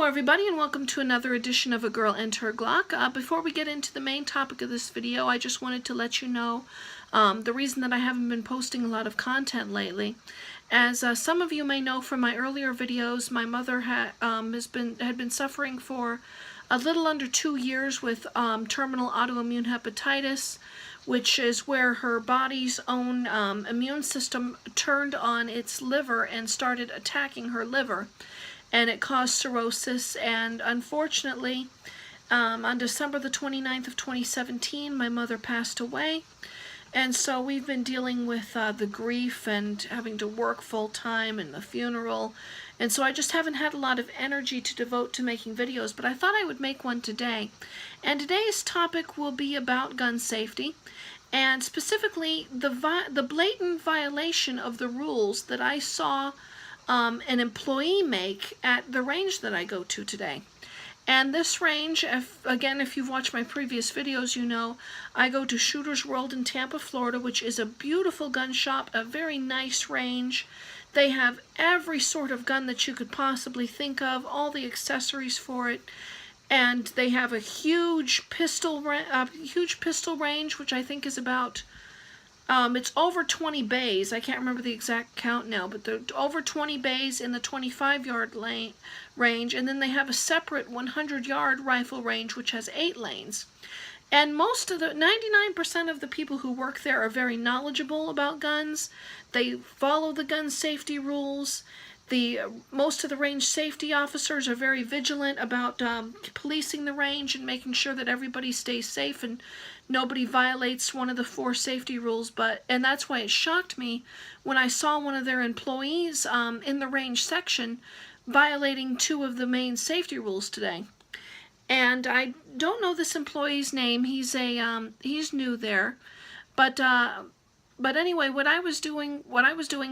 everybody, and welcome to another edition of A Girl and Her Glock. Before we get into the main topic of this video, I just wanted to let you know the reason that I haven't been posting a lot of content lately. As some of you may know from my earlier videos, my mother had been suffering for a little under 2 years with terminal autoimmune hepatitis, which is where her body's own immune system turned on its liver and started attacking her liver. And it caused cirrhosis, and unfortunately, on December the 29th of 2017, my mother passed away. And so we've been dealing with the grief and having to work full-time and the funeral. And so I just haven't had a lot of energy to devote to making videos, but I thought I would make one today. And today's topic will be about gun safety, and specifically the blatant violation of the rules that I saw an employee make at the range that I go to today. And this range, if you've watched my previous videos, you know I go to Shooter's World in Tampa, Florida, which is a beautiful gun shop, a very nice range. They have every sort of gun that you could possibly think of, all the accessories for it. And they have a huge pistol range, which I think is about it's over 20 bays. I can't remember the exact count now, but they're over 20 bays in the 25-yard range, and then they have a separate 100-yard rifle range, which has 8 lanes. And 99% of the people who work there are very knowledgeable about guns. They follow the gun safety rules. Most of the range safety officers are very vigilant about policing the range and making sure that everybody stays safe and nobody violates one of the 4 safety rules. And that's why it shocked me when I saw one of their employees in the range section violating 2 of the main safety rules today. And I don't know this employee's name. He's new there, but anyway, what I was doing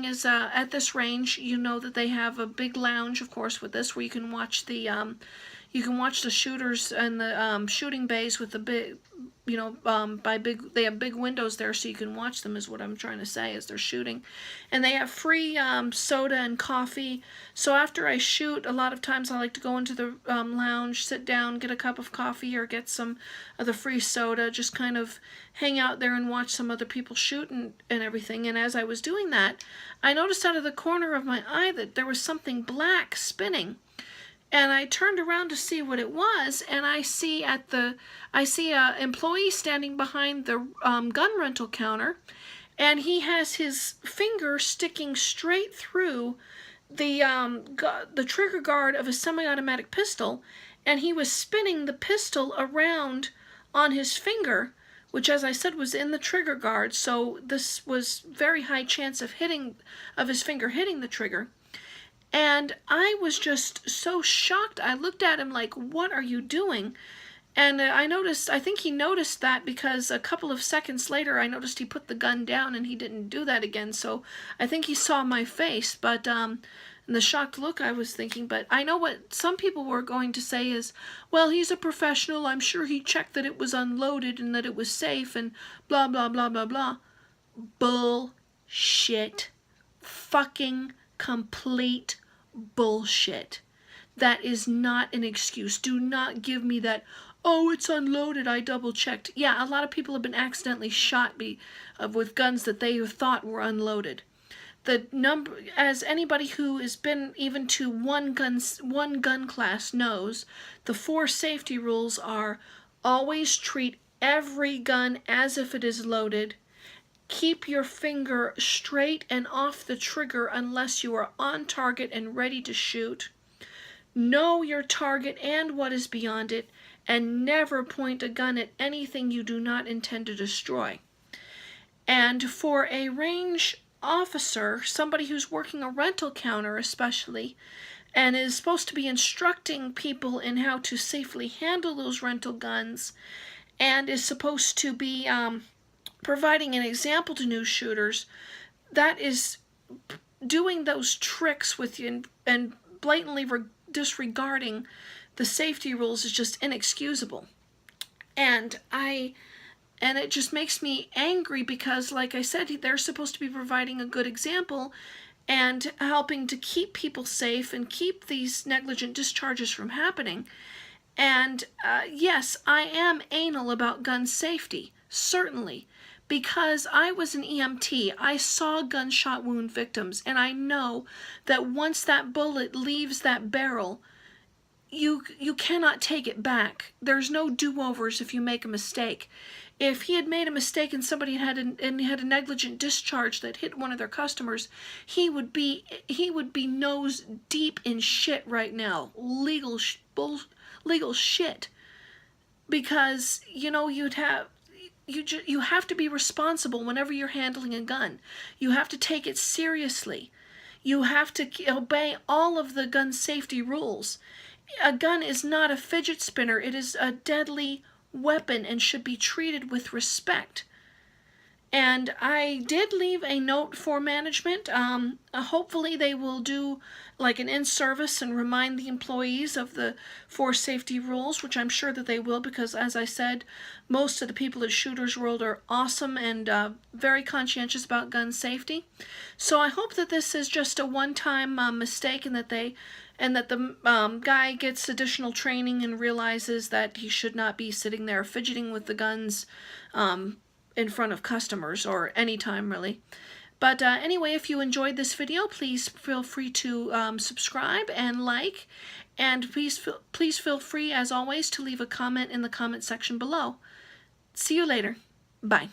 is at this range, you know that they have a big lounge, of course, with this, where you can watch the shooters and the shooting bays with the big, they have big windows there, so you can watch them, is what I'm trying to say, as they're shooting. And they have free soda and coffee. So after I shoot, a lot of times I like to go into the lounge, sit down, get a cup of coffee, or get some of the free soda, just kind of hang out there and watch some other people shoot and everything. And as I was doing that, I noticed out of the corner of my eye that there was something black spinning. And I turned around to see what it was, and I see a employee standing behind the gun rental counter, and he has his finger sticking straight through the trigger guard of a semi-automatic pistol, and he was spinning the pistol around on his finger, which, as I said, was in the trigger guard. So this was very high chance of his finger hitting the trigger. And I was just so shocked. I looked at him like, what are you doing? And I think he noticed that, because a couple of seconds later I noticed he put the gun down and he didn't do that again. So I think he saw my face, but in the shocked look I was thinking, but I know what some people were going to say is, well, he's a professional, I'm sure he checked that it was unloaded and that it was safe and blah, blah, blah, blah, blah. Bullshit. Fucking complete bullshit. That is not an excuse. Do not give me that, oh, it's unloaded, I double checked. Yeah, a lot of people have been accidentally shot with guns that they thought were unloaded. As anybody who has been even to one gun class knows, the 4 safety rules are: always treat every gun as if it is loaded. Keep your finger straight and off the trigger unless you are on target and ready to shoot. Know your target and what is beyond it, and never point a gun at anything you do not intend to destroy. And for a range officer, somebody who's working a rental counter especially, and is supposed to be instructing people in how to safely handle those rental guns, and is supposed to be providing an example to new shooters, that is doing those tricks with you and blatantly disregarding the safety rules is just inexcusable. And it just makes me angry, because, like I said, they're supposed to be providing a good example, and helping to keep people safe and keep these negligent discharges from happening. And yes, I am anal about gun safety, certainly, because I was an EMT. I saw gunshot wound victims, and I know that once that bullet leaves that barrel, you cannot take it back. There's no do-overs if you make a mistake. If he had made a mistake and somebody had a negligent discharge that hit one of their customers, he would be nose deep in shit right now, legal shit, because you have to be responsible whenever you're handling a gun. You have to take it seriously. You have to obey all of the gun safety rules. A gun is not a fidget spinner. It is a deadly weapon and should be treated with respect. And I did leave a note for management. Hopefully they will do like an in-service and remind the employees of the force safety rules, which I'm sure that they will, because as I said, most of the people at Shooters World are awesome and very conscientious about gun safety. So I hope that this is just a one-time mistake, and that the guy gets additional training and realizes that he should not be sitting there fidgeting with the guns in front of customers, or any time really. But anyway, if you enjoyed this video, please feel free to subscribe and like, and please feel free, as always, to leave a comment in the comment section below. See you later. Bye.